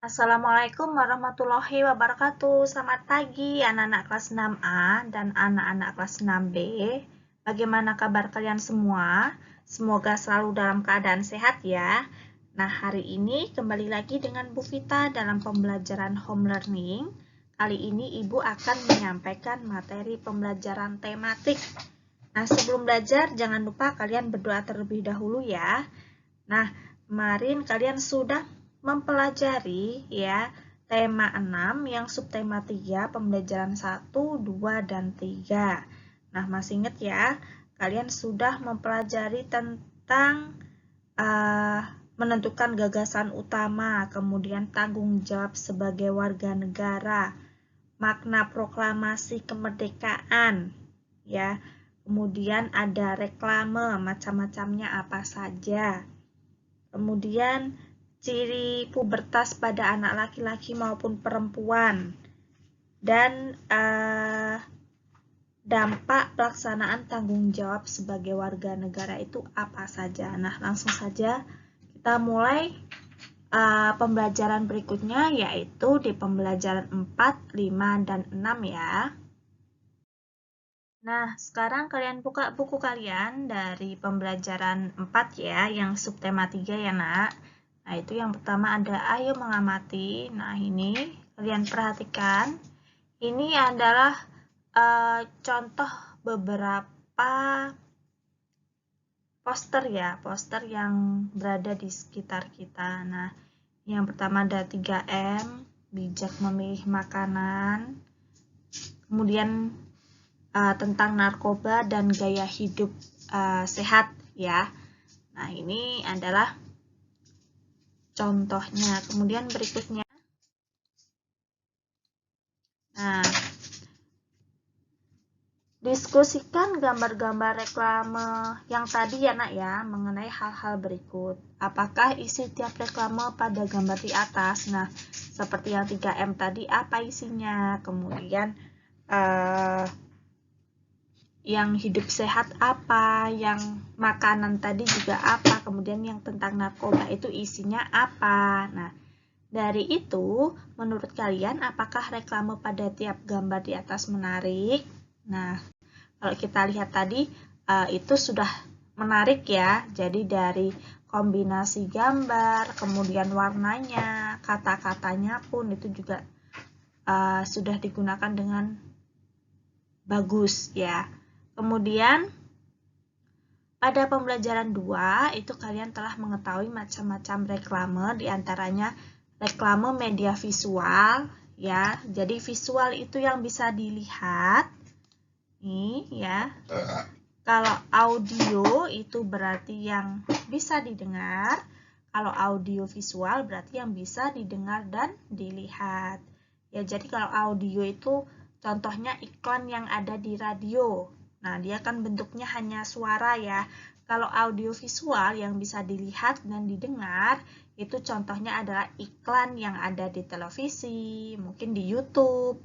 Assalamualaikum warahmatullahi wabarakatuh. Selamat pagi anak-anak kelas 6A dan anak-anak kelas 6B. Bagaimana kabar kalian semua? Semoga selalu dalam keadaan sehat ya. Nah, hari ini kembali lagi dengan Bu Vita dalam pembelajaran home learning. Kali ini Ibu akan menyampaikan materi pembelajaran tematik. Nah, sebelum belajar jangan lupa kalian berdoa terlebih dahulu ya. Nah, kemarin kalian sudah mempelajari ya tema 6 yang subtema 3 pembelajaran 1, 2, dan 3. Nah, masih ingat ya, kalian sudah mempelajari tentang menentukan gagasan utama, kemudian tanggung jawab sebagai warga negara, makna proklamasi kemerdekaan, ya. Kemudian ada reklame, macam-macamnya apa saja. Kemudian ciri pubertas pada anak laki-laki maupun perempuan, dan dampak pelaksanaan tanggung jawab sebagai warga negara itu apa saja. Nah, langsung saja kita mulai pembelajaran berikutnya, yaitu di pembelajaran 4, 5, dan 6 ya. Nah, sekarang kalian buka buku kalian dari pembelajaran 4 ya, yang subtema 3 ya nak. Nah, itu yang pertama ada ayo mengamati. Nah, ini kalian perhatikan. Ini adalah contoh beberapa poster ya, poster yang berada di sekitar kita. Nah, yang pertama ada 3M, bijak memilih makanan. Kemudian tentang narkoba dan gaya hidup sehat ya. Nah, ini adalah contohnya. Kemudian berikutnya, nah, diskusikan gambar-gambar reklame yang tadi ya nak ya, mengenai hal-hal berikut. Apakah isi tiap reklame pada gambar di atas? Nah, seperti yang 3M tadi, apa isinya? Kemudian yang hidup sehat apa, yang makanan tadi juga apa, kemudian yang tentang narkoba itu isinya apa. Nah, dari itu, menurut kalian apakah reklame pada tiap gambar di atas menarik? Nah, kalau kita lihat tadi, itu sudah menarik ya. Jadi dari kombinasi gambar, kemudian warnanya, kata-katanya pun itu juga sudah digunakan dengan bagus ya. Kemudian pada pembelajaran 2 itu kalian telah mengetahui macam-macam reklame, diantaranya reklame media visual ya. Jadi visual itu yang bisa dilihat nih ya. Kalau audio itu berarti yang bisa didengar. Kalau audio visual berarti yang bisa didengar dan dilihat. Ya, jadi kalau audio itu contohnya iklan yang ada di radio. Nah, dia kan bentuknya hanya suara ya. Kalau audio visual yang bisa dilihat dan didengar, itu contohnya adalah iklan yang ada di televisi, mungkin di YouTube,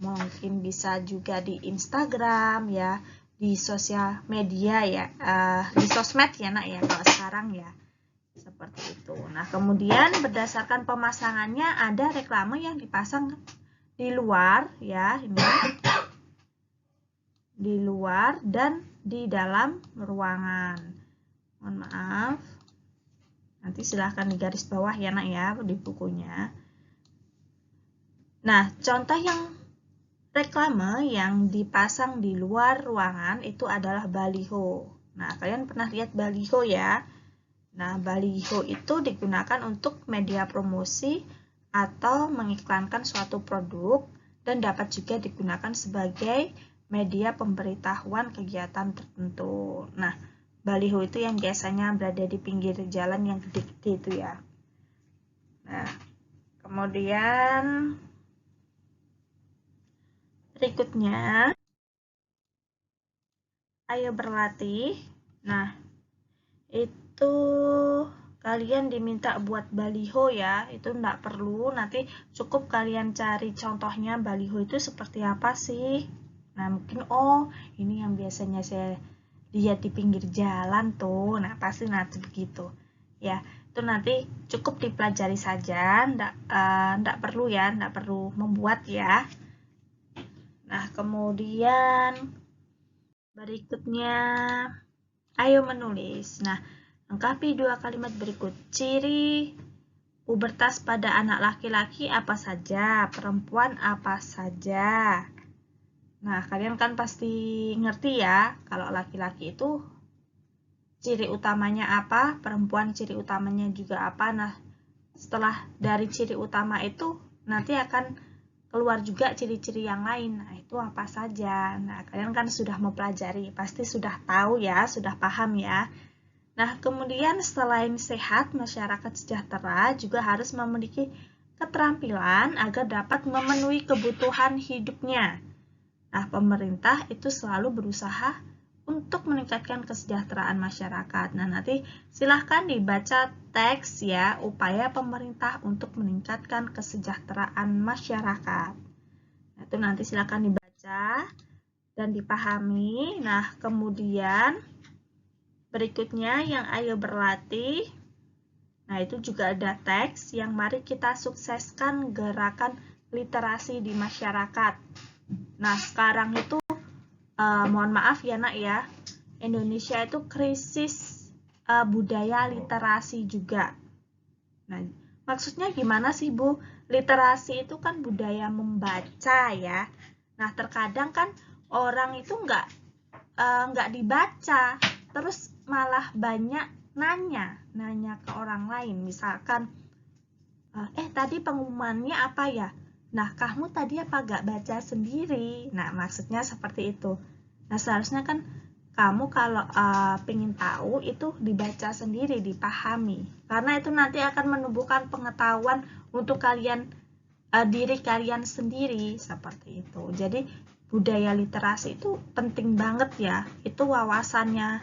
mungkin bisa juga di Instagram ya, di sosial media ya, di sosmed ya nak ya kalau sekarang ya. Seperti itu. Nah, kemudian berdasarkan pemasangannya ada reklame yang dipasang di luar ya, ini di luar dan di dalam ruangan. Mohon maaf. Nanti silahkan di garis bawah ya nak ya di bukunya. Nah, contoh yang reklame yang dipasang di luar ruangan itu adalah baliho. Nah, kalian pernah lihat baliho ya? Nah, baliho itu digunakan untuk media promosi atau mengiklankan suatu produk dan dapat juga digunakan sebagai media pemberitahuan kegiatan tertentu. Nah, baliho itu yang biasanya berada di pinggir jalan yang gede-gede itu ya. Nah, kemudian berikutnya, ayo berlatih. Nah, itu kalian diminta buat baliho ya, itu enggak perlu, nanti cukup kalian cari contohnya baliho itu seperti apa sih. Nah, mungkin ini yang biasanya saya lihat di pinggir jalan tuh. Nah, pasti nanti begitu. Ya, Itu nanti cukup dipelajari saja, enggak perlu ya, enggak perlu membuat ya. Nah, kemudian berikutnya, ayo menulis. Nah, lengkapi dua kalimat berikut. Ciri pubertas pada anak laki-laki apa saja, perempuan apa saja. Nah, kalian kan pasti ngerti ya, kalau laki-laki itu ciri utamanya apa, perempuan ciri utamanya juga apa. Nah, setelah dari ciri utama itu, nanti akan keluar juga ciri-ciri yang lain. Nah, itu apa saja. Nah, kalian kan sudah mempelajari, pasti sudah tahu ya, sudah paham ya. Nah, kemudian selain sehat, masyarakat sejahtera juga harus memiliki keterampilan agar dapat memenuhi kebutuhan hidupnya. Nah, pemerintah itu selalu berusaha untuk meningkatkan kesejahteraan masyarakat. Nah, nanti silahkan dibaca teks ya, upaya pemerintah untuk meningkatkan kesejahteraan masyarakat. Nah, itu nanti silahkan dibaca dan dipahami. Nah, kemudian berikutnya yang ayo berlatih. Nah, itu juga ada teks yang mari kita sukseskan gerakan literasi di masyarakat. Nah, sekarang itu mohon maaf ya nak ya, Indonesia itu krisis budaya literasi juga. Nah, maksudnya gimana sih Bu? Literasi itu kan budaya membaca ya. Nah, terkadang kan orang itu nggak dibaca, terus malah banyak nanya ke orang lain. Misalkan, tadi pengumumannya apa ya? Nah, kamu tadi apa gak baca sendiri? Nah, maksudnya seperti itu. Nah, seharusnya kan kamu kalau pengen tahu itu dibaca sendiri, dipahami. Karena itu nanti akan menumbuhkan pengetahuan untuk kalian, diri kalian sendiri, seperti itu. Jadi, budaya literasi itu penting banget ya. Itu wawasannya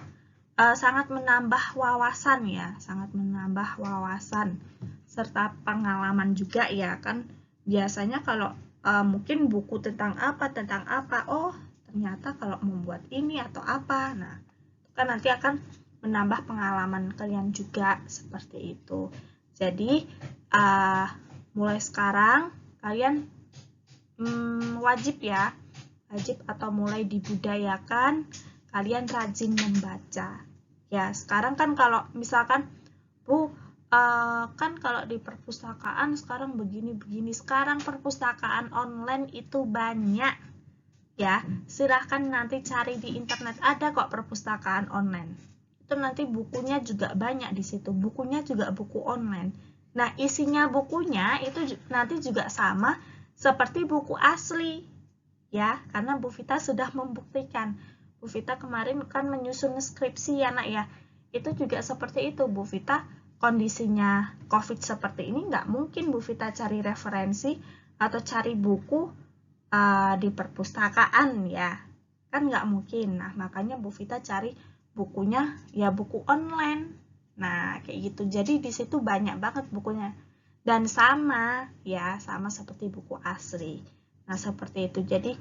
sangat menambah wawasan ya, sangat menambah wawasan. Serta pengalaman juga ya kan. Biasanya kalau mungkin buku tentang apa, oh ternyata kalau membuat ini atau apa, nah itu kan nanti akan menambah pengalaman kalian juga, seperti itu. Jadi mulai sekarang kalian wajib atau mulai dibudayakan kalian rajin membaca. Ya, sekarang kan kalau misalkan Bu, kan kalau di perpustakaan sekarang begini-begini, sekarang perpustakaan online itu banyak ya, silahkan nanti cari di internet, ada kok perpustakaan online. Itu nanti bukunya juga banyak di situ, bukunya juga buku online. Nah, isinya bukunya itu nanti juga sama seperti buku asli ya, karena Bu Vita sudah membuktikan. Bu Vita kemarin kan menyusun skripsi ya nak ya, itu juga seperti itu. Bu Vita kondisinya COVID seperti ini, nggak mungkin Bu Vita cari referensi atau cari buku di perpustakaan ya, kan nggak mungkin. Nah, makanya Bu Vita cari bukunya ya buku online. Nah, kayak gitu. Jadi di situ banyak banget bukunya dan sama seperti buku asli. Nah, seperti itu. Jadi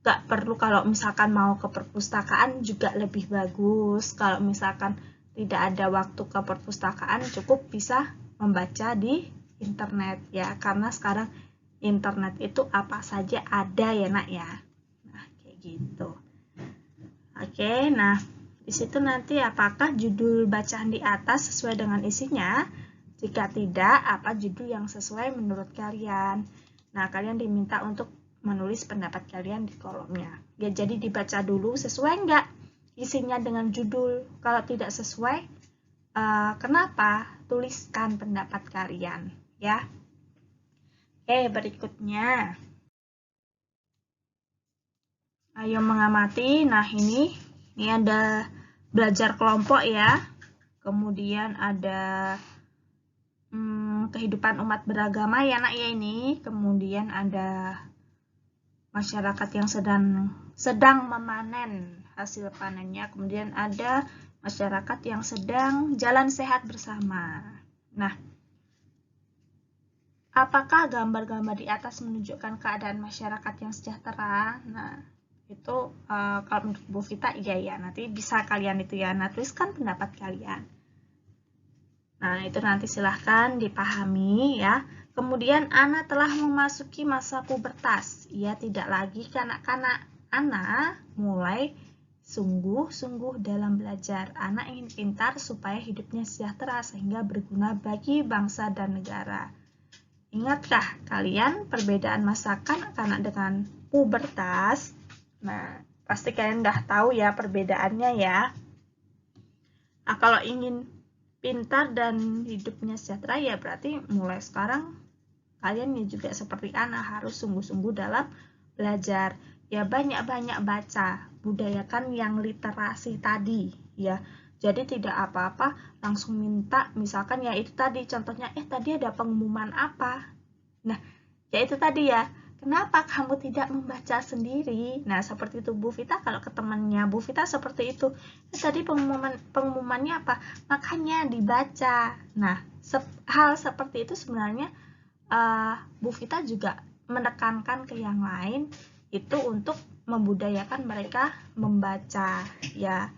nggak perlu, kalau misalkan mau ke perpustakaan juga lebih bagus. Kalau misalkan tidak ada waktu ke perpustakaan, cukup bisa membaca di internet ya, karena sekarang internet itu apa saja ada ya nak ya. Nah, kayak gitu. Oke, nah di situ nanti apakah judul bacaan di atas sesuai dengan isinya? Jika tidak, apa judul yang sesuai menurut kalian? Nah, kalian diminta untuk menulis pendapat kalian di kolomnya. Ya, jadi dibaca dulu sesuai nggak isinya dengan judul. Kalau tidak sesuai, kenapa? Tuliskan pendapat kalian ya. Oke, berikutnya. Ayo mengamati. Nah, ini ada belajar kelompok ya. Kemudian ada kehidupan umat beragama ya nak ya ini. Kemudian ada masyarakat yang sedang memanen hasil panennya. Kemudian ada masyarakat yang sedang jalan sehat bersama. Nah, apakah gambar-gambar di atas menunjukkan keadaan masyarakat yang sejahtera? Nah, itu kalau menurut Bu Vita iya ya. Nanti bisa kalian itu ya, nah tuliskan pendapat kalian. Nah, itu nanti silahkan dipahami ya. Kemudian anak telah memasuki masa pubertas. Ia tidak lagi kanak-kanak. Anak mulai sungguh-sungguh dalam belajar. Anak ingin pintar supaya hidupnya sejahtera sehingga berguna bagi bangsa dan negara. Ingatkah kalian perbedaan masa kanak-kanak dengan pubertas? Nah, pasti kalian udah tahu ya perbedaannya ya. Nah, kalau ingin pintar dan hidupnya sejahtera ya berarti mulai sekarang kalian ya juga seperti anak harus sungguh-sungguh dalam belajar. Ya banyak-banyak baca, budayakan yang literasi tadi ya. Jadi tidak apa-apa langsung minta, misalkan ya itu tadi contohnya, tadi ada pengumuman apa. Nah, ya itu tadi ya, kenapa kamu tidak membaca sendiri? Nah, seperti itu Bu Vita, kalau ke temannya Bu Vita seperti itu. Tadi pengumumannya apa? Makanya dibaca. Nah, hal seperti itu sebenarnya Bu Vita juga menekankan ke yang lain itu untuk membudayakan mereka membaca ya.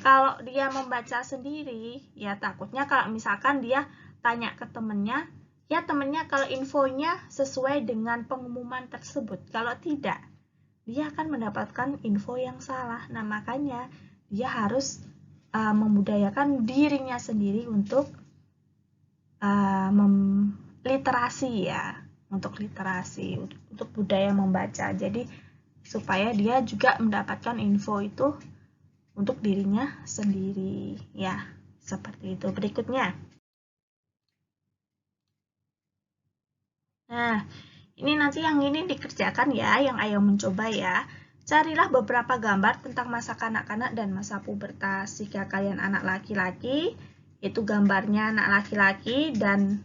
Kalau dia membaca sendiri ya takutnya kalau misalkan dia tanya ke temennya, ya temennya kalau infonya sesuai dengan pengumuman tersebut. Kalau tidak, dia akan mendapatkan info yang salah. Nah, makanya dia harus membudayakan dirinya sendiri untuk literasi ya, untuk literasi, untuk budaya membaca. Jadi supaya dia juga mendapatkan info itu untuk dirinya sendiri ya, seperti itu. Berikutnya. Nah, ini nanti yang ini dikerjakan ya, yang ayo mencoba ya. Carilah beberapa gambar tentang masa kanak-kanak dan masa pubertas. Jika kalian anak laki-laki, itu gambarnya anak laki-laki dan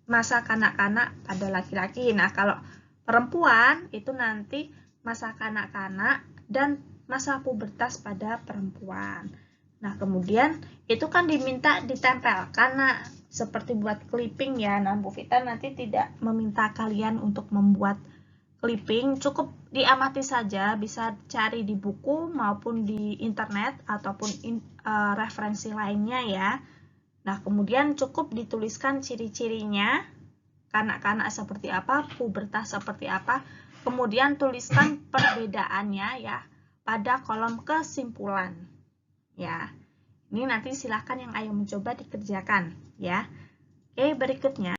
masa kanak-kanak pada laki-laki. Nah, kalau perempuan itu nanti masa kanak-kanak dan masa pubertas pada perempuan. Nah, kemudian itu kan diminta ditempelkan, nah, seperti buat clipping ya. Nah, Bu Vita nanti tidak meminta kalian untuk membuat clipping, cukup diamati saja, bisa cari di buku maupun di internet ataupun referensi lainnya ya. Nah, kemudian cukup dituliskan ciri-cirinya, kanak-kanak seperti apa, pubertas seperti apa, kemudian tuliskan perbedaannya ya pada kolom kesimpulan. Ya, ini nanti silahkan yang ayo mencoba dikerjakan ya. Oke, berikutnya,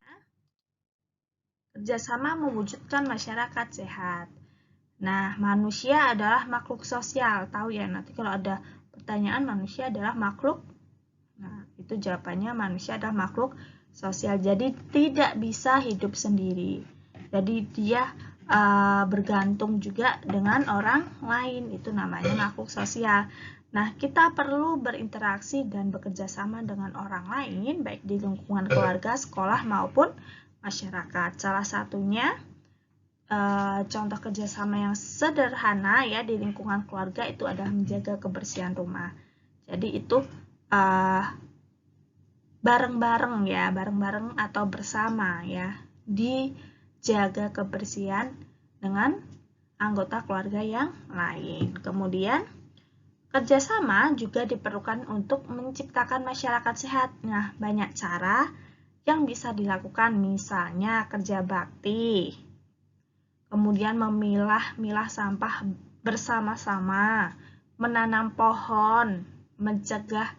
kerjasama mewujudkan masyarakat sehat. Nah, manusia adalah makhluk sosial, tahu ya, nanti kalau ada pertanyaan manusia adalah makhluk, nah itu jawabannya manusia adalah makhluk sosial, jadi tidak bisa hidup sendiri. Jadi dia bergantung juga dengan orang lain, itu namanya makhluk sosial. Nah, kita perlu berinteraksi dan bekerja sama dengan orang lain, baik di lingkungan keluarga, sekolah, maupun masyarakat. Salah satunya, contoh kerjasama yang sederhana ya di lingkungan keluarga itu adalah menjaga kebersihan rumah. Jadi itu bareng-bareng ya, bareng-bareng atau bersama ya, dijaga kebersihan dengan anggota keluarga yang lain. Kemudian, kerjasama juga diperlukan untuk menciptakan masyarakat sehat. Nah, banyak cara yang bisa dilakukan, misalnya kerja bakti, kemudian memilah-milah sampah bersama-sama, menanam pohon, mencegah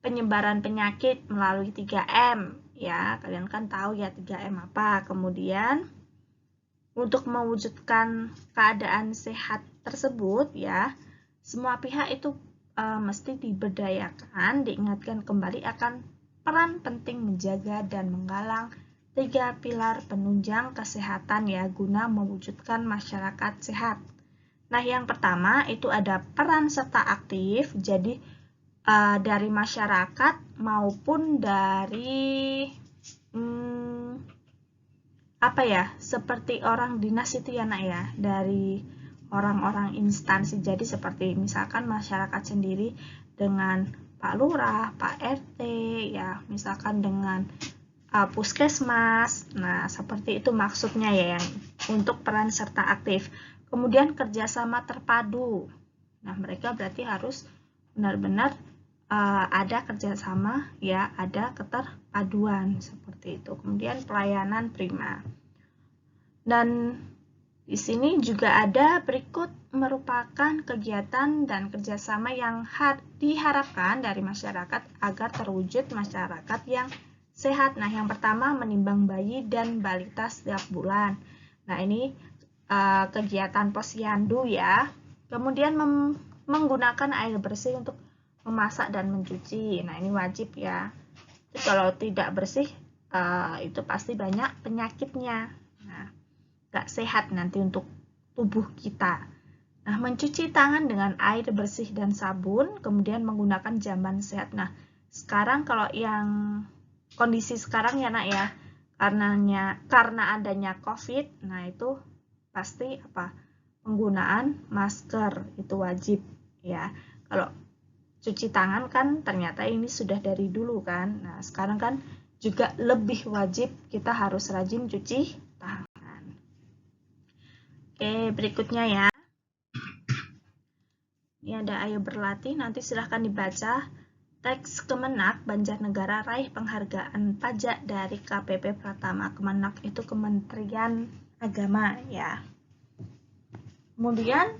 penyebaran penyakit melalui 3M. Ya, kalian kan tahu ya 3M apa. Kemudian, untuk mewujudkan keadaan sehat tersebut ya, semua pihak itu mesti diberdayakan, diingatkan kembali akan peran penting menjaga dan menggalang 3 pilar penunjang kesehatan ya, guna mewujudkan masyarakat sehat. Nah, yang pertama itu ada peran serta aktif, jadi dari masyarakat maupun dari seperti orang dinas itu ya nak ya, dari orang-orang instansi. Jadi seperti misalkan masyarakat sendiri dengan Pak Lurah, Pak RT ya, misalkan dengan puskesmas. Nah, seperti itu maksudnya ya, yang untuk peran serta aktif. Kemudian kerjasama terpadu. Nah, mereka berarti harus benar-benar ada kerjasama, ya, ada keterpaduan seperti itu. Kemudian pelayanan prima. Dan di sini juga ada berikut merupakan kegiatan dan kerjasama yang diharapkan dari masyarakat agar terwujud masyarakat yang sehat. Nah, yang pertama menimbang bayi dan balita setiap bulan. Nah, ini kegiatan posyandu ya. Kemudian menggunakan air bersih untuk memasak dan mencuci. Nah, ini wajib ya. Jadi, kalau tidak bersih itu pasti banyak penyakitnya. Nah, gak sehat nanti untuk tubuh kita. Nah, mencuci tangan dengan air bersih dan sabun, kemudian menggunakan jamban sehat. Nah, sekarang kalau yang kondisi sekarang ya nak ya, karena adanya COVID, nah itu pasti penggunaan masker itu wajib ya. Kalau cuci tangan kan ternyata ini sudah dari dulu kan. Nah, sekarang kan juga lebih wajib kita harus rajin cuci tangan. Oke, berikutnya ya. Ini ada ayo berlatih, nanti silahkan dibaca. Teks Kemenak Banjarnegara raih penghargaan pajak dari KPP Pratama. Kemenak itu Kementerian Agama ya. Kemudian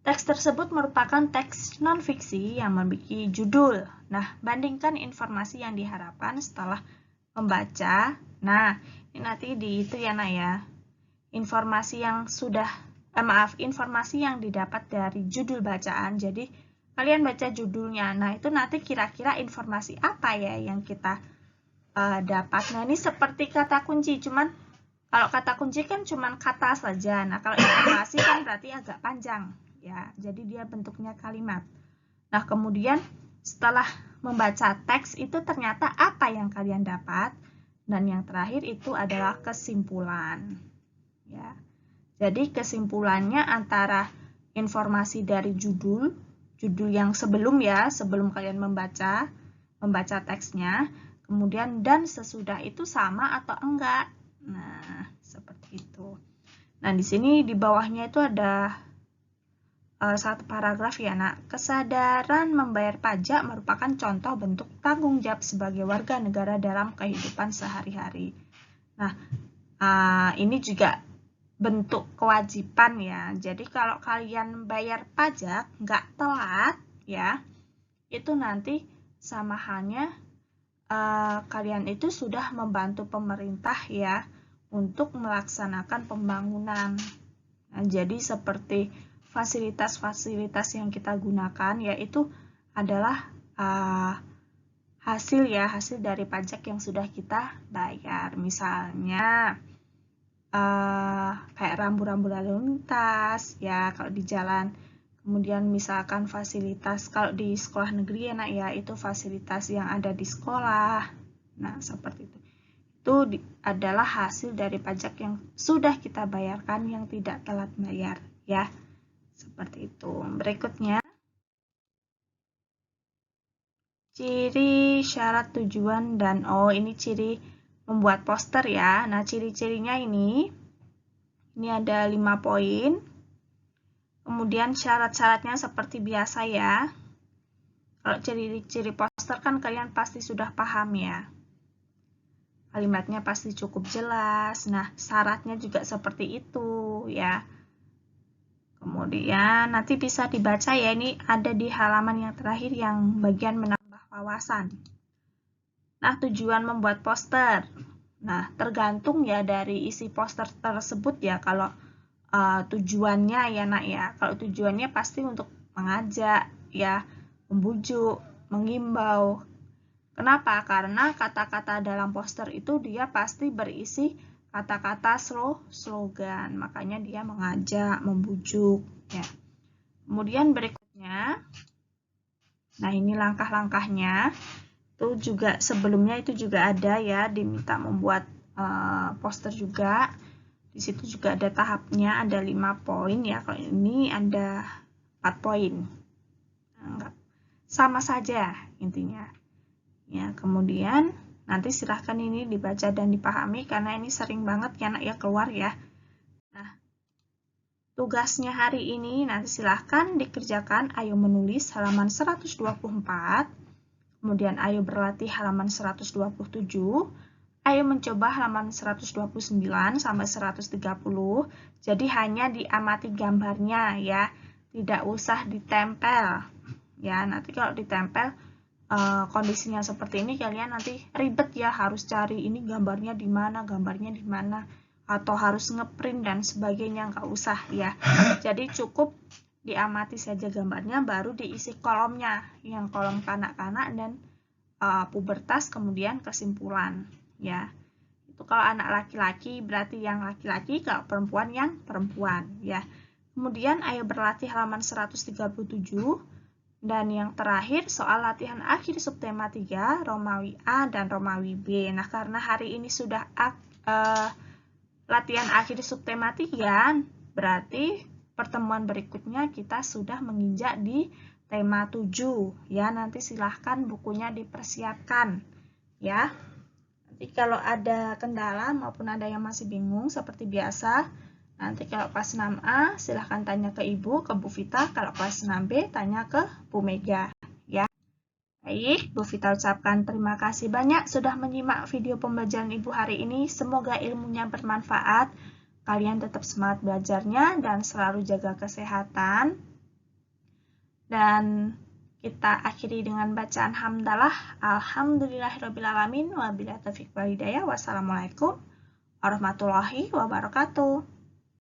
teks tersebut merupakan teks non-fiksi yang memiliki judul. Nah, bandingkan informasi yang diharapkan setelah membaca. Nah, ini nanti di itu ya nak ya. Informasi yang didapat dari judul bacaan. Jadi, kalian baca judulnya. Nah, itu nanti kira-kira informasi apa ya yang kita dapat. Nah, ini seperti kata kunci, cuman kalau kata kunci kan cuman kata saja. Nah, kalau informasi kan berarti agak panjang ya. Jadi dia bentuknya kalimat. Nah, kemudian setelah membaca teks itu ternyata apa yang kalian dapat? Dan yang terakhir itu adalah kesimpulan. Ya. Jadi kesimpulannya antara informasi dari judul yang sebelum kalian membaca teksnya, kemudian dan sesudah itu sama atau enggak. Nah, seperti itu. Nah, di sini di bawahnya itu ada satu paragraf ya, nak. Kesadaran membayar pajak merupakan contoh bentuk tanggung jawab sebagai warga negara dalam kehidupan sehari-hari. Nah, ini juga bentuk kewajiban ya. Jadi kalau kalian bayar pajak nggak telat ya, itu nanti sama halnya kalian itu sudah membantu pemerintah ya untuk melaksanakan pembangunan. Nah, jadi seperti fasilitas-fasilitas yang kita gunakan yaitu adalah hasil dari pajak yang sudah kita bayar. Misalnya kayak rambu-rambu lalu lintas ya kalau di jalan. Kemudian misalkan fasilitas kalau di sekolah negeri ya nak ya, itu fasilitas yang ada di sekolah. Nah, seperti itu. Itu adalah hasil dari pajak yang sudah kita bayarkan yang tidak telat bayar ya. Seperti itu. Berikutnya ciri, syarat, tujuan, dan ini ciri membuat poster ya. Nah, ciri-cirinya ini ada 5 poin. Kemudian syarat-syaratnya seperti biasa ya. Kalau ciri-ciri poster kan kalian pasti sudah paham ya. Kalimatnya pasti cukup jelas. Nah, syaratnya juga seperti itu ya. Kemudian nanti bisa dibaca ya, ini ada di halaman yang terakhir yang bagian menambah wawasan. Nah, tujuan membuat poster. Nah, tergantung ya dari isi poster tersebut ya. Kalau tujuannya ya nak ya, kalau tujuannya pasti untuk mengajak ya, membujuk, mengimbau. Kenapa? Karena kata-kata dalam poster itu dia pasti berisi kata-kata slogan, makanya dia mengajak, membujuk ya. Kemudian berikutnya, nah ini langkah-langkahnya itu juga sebelumnya itu juga ada ya, diminta membuat poster juga. Di situ juga ada tahapnya, ada 5 poin ya. Kalau ini ada 4 poin. Nah, sama saja intinya. Ya, kemudian nanti silahkan ini dibaca dan dipahami karena ini sering banget ya nak ya keluar ya. Nah, tugasnya hari ini nanti silahkan dikerjakan. Ayo menulis halaman 124, kemudian ayo berlatih halaman 127, ayo mencoba halaman 129 sampai 130. Jadi hanya diamati gambarnya ya, tidak usah ditempel. Ya, nanti kalau ditempel kondisinya seperti ini kalian nanti ribet ya, harus cari ini gambarnya di mana, atau harus ngeprint dan sebagainya, nggak usah ya. Jadi cukup diamati saja gambarnya, baru diisi kolomnya, yang kolom kanak-kanak dan pubertas, kemudian kesimpulan ya. Itu kalau anak laki-laki berarti yang laki-laki, kalau perempuan yang perempuan ya. Kemudian ayo berlatih halaman 137. Dan yang terakhir, soal latihan akhir subtema 3, Romawi A dan Romawi B. Nah, karena hari ini sudah latihan akhir subtema 3, berarti pertemuan berikutnya kita sudah menginjak di tema 7. Ya, nanti silahkan bukunya dipersiapkan. Ya, nanti kalau ada kendala maupun ada yang masih bingung, seperti biasa, nanti kalau kelas 6A silahkan tanya ke Ibu, ke Bu Vita. Kalau kelas 6B tanya ke Bu Mega ya. Baik, Bu Vita ucapkan terima kasih banyak sudah menyimak video pembelajaran Ibu hari ini. Semoga ilmunya bermanfaat. Kalian tetap semangat belajarnya dan selalu jaga kesehatan. Dan kita akhiri dengan bacaan hamdalah. Alhamdulillahirrabbilalamin. Wabillahi taufiq wal hidayah. Wassalamualaikum warahmatullahi wabarakatuh.